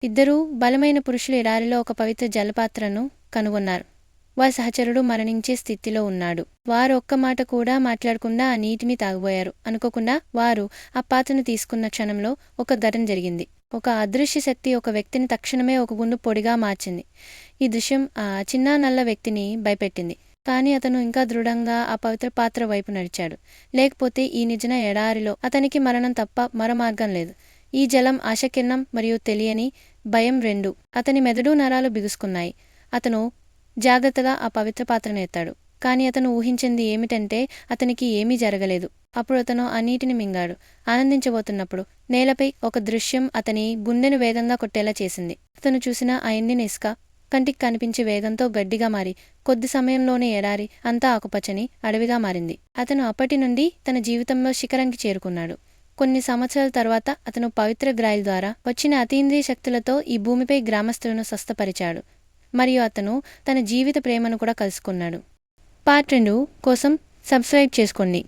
ఇద్దరూ బలమైన పురుషులు ఎడారిలో ఒక పవిత్ర జలపాత్రను కనుగొన్నారు. వారి సహచరుడు మరణించే స్థితిలో ఉన్నాడు. వారు ఒక్క మాట కూడా మాట్లాడకుండా ఆ నీటిని తాగబోయారు. అనుకోకుండా వారు ఆ పాత్రను తీసుకున్న క్షణంలో ఒక ఘటన జరిగింది. ఒక అదృశ్య శక్తి ఒక వ్యక్తిని తక్షణమే ఒక గుండు పొడిగా మార్చింది. ఈ దృశ్యం ఆ చిన్న నల్ల వ్యక్తిని భయపెట్టింది. కానీ అతను ఇంకా దృఢంగా ఆ పవిత్ర పాత్ర వైపు నడిచాడు. లేకపోతే ఈ నిజన ఎడారిలో అతనికి మరణం తప్ప మరో మార్గం లేదు. ఈ జలం, ఆశకిరణం మరియు తెలియని భయం రెండూ అతని మెదడు నరాలు బిగుసుకున్నాయి. అతను జాగ్రత్తగా ఆ పవిత్ర పాత్రను ఎత్తాడు. కానీ అతను ఊహించింది ఏమిటంటే అతనికి ఏమీ జరగలేదు. అప్పుడు అతను ఆ నీటిని మింగాడు. ఆనందించబోతున్నప్పుడు నేలపై ఒక దృశ్యం అతని గుండెను వేగంగా కొట్టేలా చేసింది. అతను చూసిన ఆ ఎండిన ఇసుక కంటికి కనిపించే వేగంతో గడ్డిగా మారి కొద్ది సమయంలోనే ఎడారి అంతా ఆకుపచ్చని అడవిగా మారింది. అతను అప్పటి నుండి తన జీవితంలో శిఖరంకి చేరుకున్నాడు. కొన్ని సంవత్సరాల తర్వాత అతను పవిత్ర గ్రాయిల్ ద్వారా వచ్చిన అతీంద్రియ శక్తులతో ఈ భూమిపై గ్రామస్తులను స్వస్థపరిచాడు. మరియు అతను తన జీవిత ప్రేమను కూడా కలుసుకున్నాడు. పార్ట్ 2 కోసం సబ్స్క్రైబ్ చేసుకోండి.